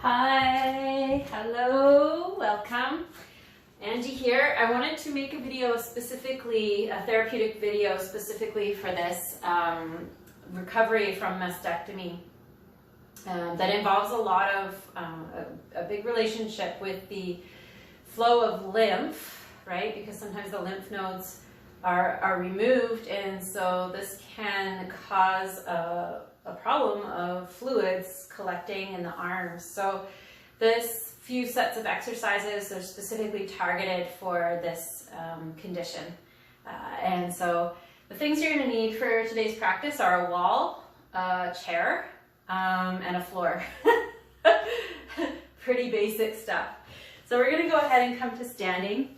Hi, hello, welcome. Angie here. I wanted to make a video specifically, a therapeutic video specifically for this recovery from mastectomy that involves a lot of, a big relationship with the flow of lymph, right? Because sometimes the lymph nodes are removed, and so this can cause a problem of fluids collecting in the arms. So this few sets of exercises are specifically targeted for this condition. And so the things you're going to need for today's practice are a wall, a chair, and a floor. Pretty basic stuff. So we're going to go ahead and come to standing.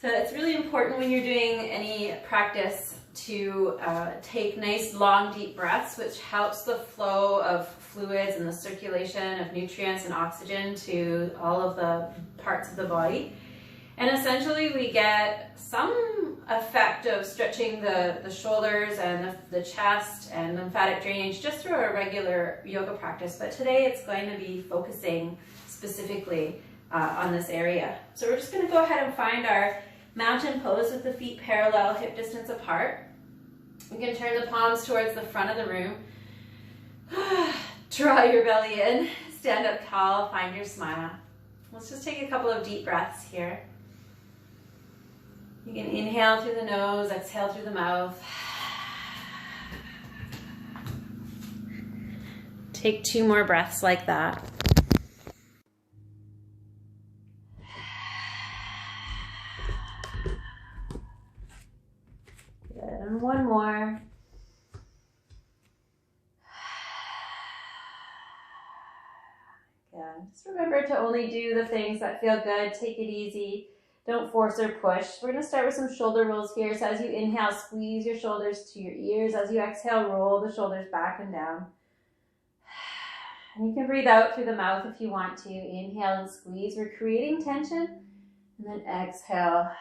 So it's really important when you're doing any practice to take nice long deep breaths, which helps the flow of fluids and the circulation of nutrients and oxygen to all of the parts of the body. And essentially we get some effect of stretching the shoulders and the chest and lymphatic drainage just through a regular yoga practice. But today it's going to be focusing specifically on this area. So we're just going to go ahead and find our mountain pose with the feet parallel, hip distance apart. You can turn the palms towards the front of the room. Draw your belly in, stand up tall, find your smile. Let's just take a couple of deep breaths here. You can inhale through the nose, exhale through the mouth. Take 2 more breaths like that. Good, and 1 more. Good. Just remember to only do the things that feel good. Take it easy. Don't force or push. We're going to start with some shoulder rolls here. So as you inhale, squeeze your shoulders to your ears. As you exhale, roll the shoulders back and down. And you can breathe out through the mouth if you want to. Inhale and squeeze. We're creating tension. And then exhale,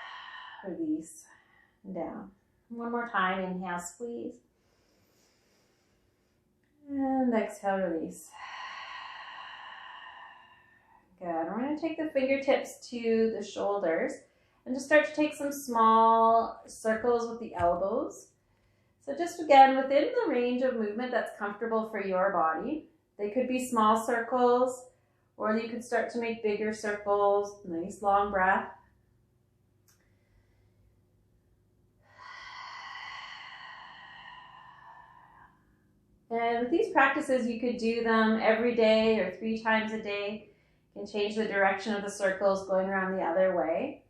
release, and down. 1 more time. Inhale, squeeze. And exhale, release. Good. We're going to take the fingertips to the shoulders and just start to take some small circles with the elbows. So just again, within the range of movement that's comfortable for your body. They could be small circles, or you could start to make bigger circles. Nice long breath. And with these practices, you could do them every day or 3 times a day. You can change the direction of the circles going around the other way.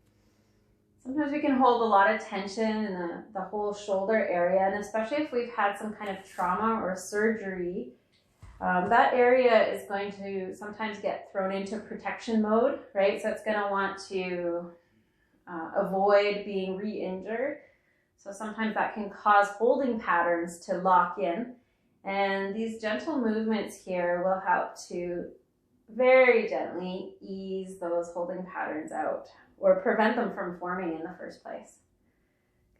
Sometimes we can hold a lot of tension in the whole shoulder area, and especially if we've had some kind of trauma or surgery, that area is going to sometimes get thrown into protection mode, right? So it's going to want to avoid being re-injured. So sometimes that can cause holding patterns to lock in. And these gentle movements here will help to very gently ease those holding patterns out or prevent them from forming in the first place.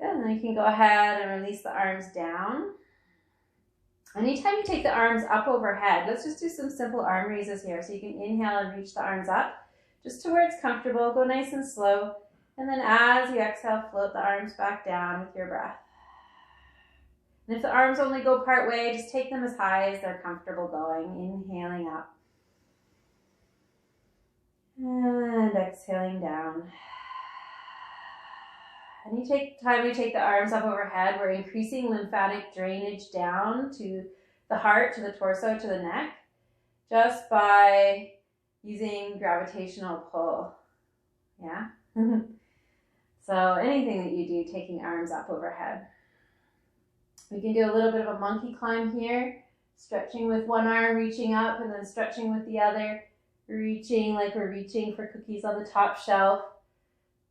Good, and then you can go ahead and release the arms down. Anytime you take the arms up overhead, let's just do some simple arm raises here. So you can inhale and reach the arms up just to where it's comfortable. Go nice and slow. And then as you exhale, float the arms back down with your breath. And if the arms only go part way, just take them as high as they're comfortable going. Inhaling up. And exhaling down. And time you take the arms up overhead, we're increasing lymphatic drainage down to the heart, to the torso, to the neck, just by using gravitational pull. Yeah? So anything that you do, taking arms up overhead. We can do a little bit of a monkey climb here, stretching with one arm, reaching up, and then stretching with the other, reaching like we're reaching for cookies on the top shelf,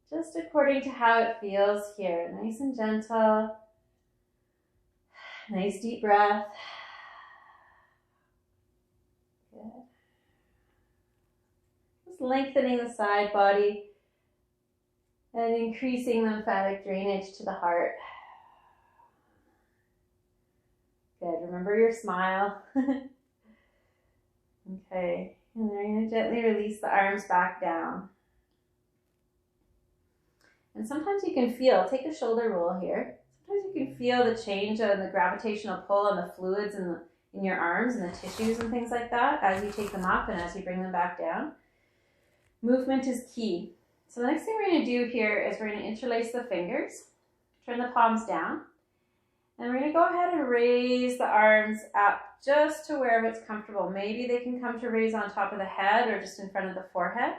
just according to how it feels here. Nice and gentle. Nice deep breath. Good. Just lengthening the side body and increasing lymphatic drainage to the heart. Good. Remember your smile. Okay. And then you're going to gently release the arms back down. And sometimes you can feel, take a shoulder roll here. Sometimes you can feel the change in the gravitational pull on the fluids in your arms and the tissues and things like that as you take them up and as you bring them back down. Movement is key. So the next thing we're going to do here is we're going to interlace the fingers, turn the palms down, and we're going to go ahead and raise the arms up just to wherever it's comfortable. Maybe they can come to raise on top of the head or just in front of the forehead.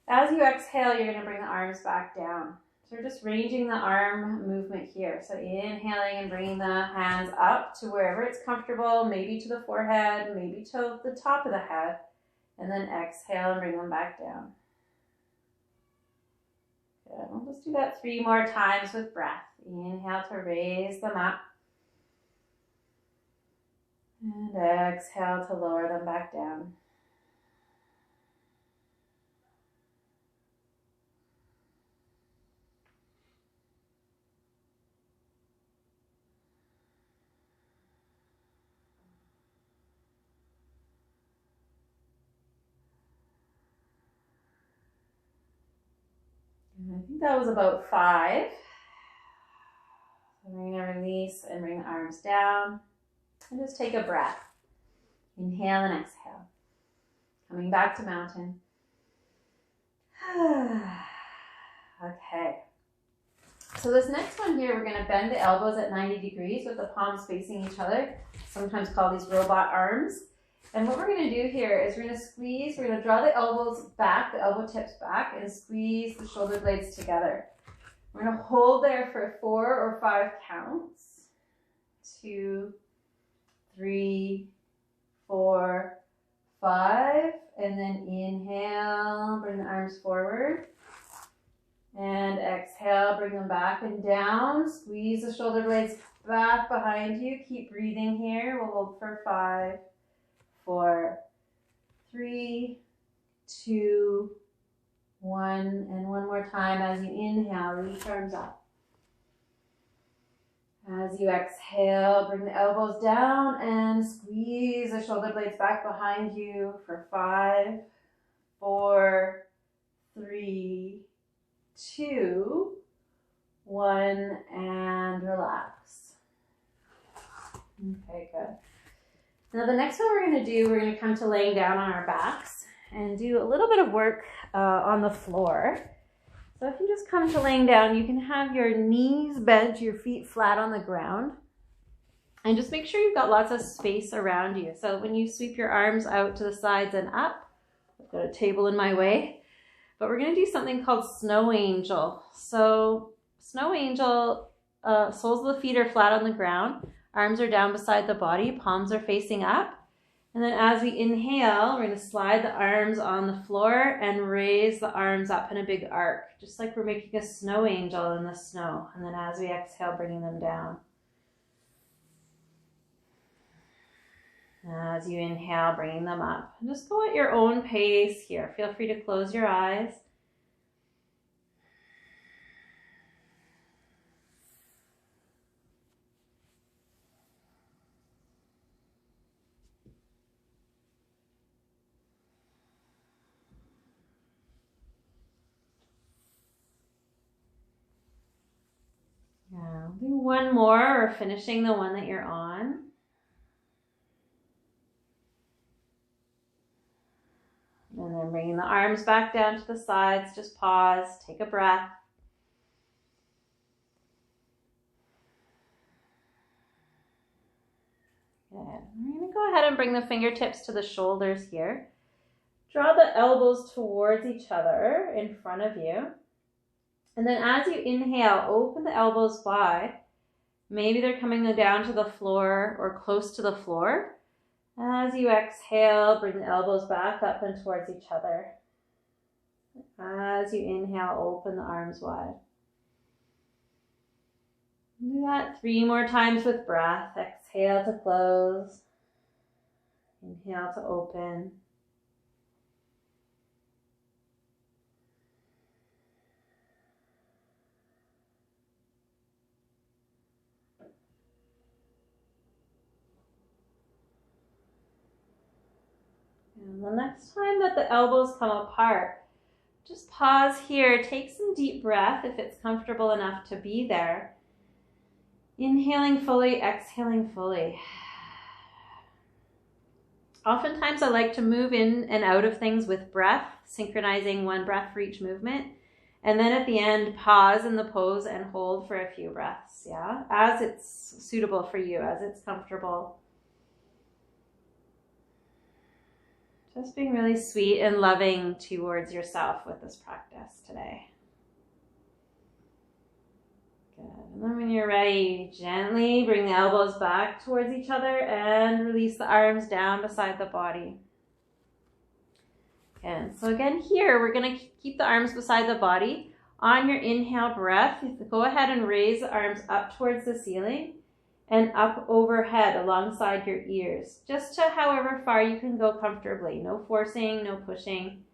As you exhale, you're going to bring the arms back down. So we're just ranging the arm movement here. So inhaling and bringing the hands up to wherever it's comfortable, maybe to the forehead, maybe to the top of the head, and then exhale and bring them back down. Good. We'll just do that 3 more times with breath. Inhale to raise them up. And exhale to lower them back down. And I think that was about 5. So we're going to release and bring the arms down. And just take a breath. Inhale and exhale. Coming back to mountain. Okay. So this next one here, we're going to bend the elbows at 90 degrees with the palms facing each other. Sometimes called these robot arms. And what we're going to do here is we're going to squeeze, we're going to draw the elbows back, the elbow tips back, and squeeze the shoulder blades together. We're going to hold there for 4 or 5 counts. 2, 3, 4, 5, and then inhale, bring the arms forward, and exhale, bring them back and down, squeeze the shoulder blades back behind you, keep breathing here, we'll hold for 5, 4, 3, 2, 1, and one more time as you inhale, reach arms up. As you exhale, bring the elbows down and squeeze the shoulder blades back behind you for 5, 4, 3, 2, 1, and relax. Okay, good. Now the next one we're going to do, we're going to come to laying down on our backs and do a little bit of work on the floor. So if you just come to laying down, you can have your knees bent, your feet flat on the ground. And just make sure you've got lots of space around you. So when you sweep your arms out to the sides and up, I've got a table in my way, but we're going to do something called snow angel. So snow angel, soles of the feet are flat on the ground, arms are down beside the body, palms are facing up. And then as we inhale, we're going to slide the arms on the floor and raise the arms up in a big arc, just like we're making a snow angel in the snow. And then as we exhale, bringing them down. As you inhale, bringing them up. And just go at your own pace here. Feel free to close your eyes. Do one more or finishing the one that you're on. And then bringing the arms back down to the sides. Just pause, take a breath. Good. We're going to go ahead and bring the fingertips to the shoulders here. Draw the elbows towards each other in front of you. And then as you inhale, open the elbows wide. Maybe they're coming down to the floor or close to the floor. As you exhale, bring the elbows back up and towards each other. As you inhale, open the arms wide. Do that 3 more times with breath. Exhale to close. Inhale to open. And the next time that the elbows come apart, just pause here, take some deep breath if it's comfortable enough to be there. Inhaling fully, exhaling fully. Oftentimes I like to move in and out of things with breath, synchronizing one breath for each movement. And then at the end, pause in the pose and hold for a few breaths, yeah? As it's suitable for you, as it's comfortable. Just being really sweet and loving towards yourself with this practice today. Good. And then when you're ready, gently bring the elbows back towards each other and release the arms down beside the body. And so again here, we're going to keep the arms beside the body. On your inhale breath, go ahead and raise the arms up towards the ceiling and up overhead alongside your ears, just to however far you can go comfortably. No forcing, no pushing.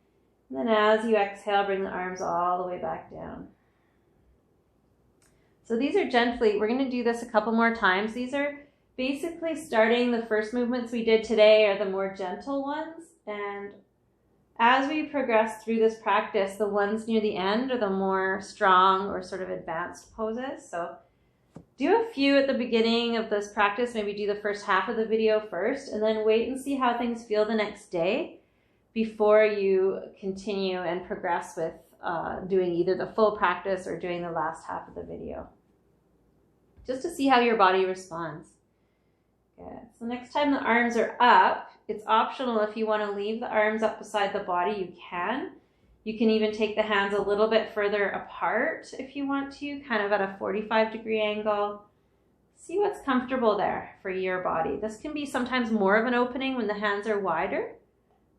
And then as you exhale, bring the arms all the way back down. So these are gently, we're going to do this a couple more times. These are basically starting the first movements we did today are the more gentle ones. And as we progress through this practice, the ones near the end are the more strong or sort of advanced poses. So do a few at the beginning of this practice, maybe do the first half of the video first, and then wait and see how things feel the next day before you continue and progress with doing either the full practice or doing the last half of the video. Just to see how your body responds. Good. So next time the arms are up, it's optional if you want to leave the arms up beside the body, you can. You can even take the hands a little bit further apart if you want to, kind of at a 45-degree angle. See what's comfortable there for your body. This can be sometimes more of an opening when the hands are wider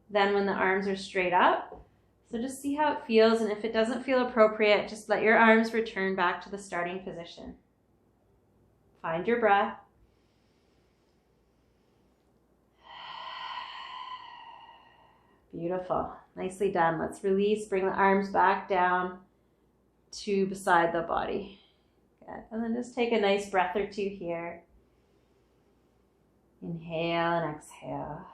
than when the arms are straight up. So just see how it feels, and if it doesn't feel appropriate, just let your arms return back to the starting position. Find your breath. Beautiful. Nicely done. Let's release. Bring the arms back down to beside the body. Good. And then just take a nice breath or two here. Inhale and exhale.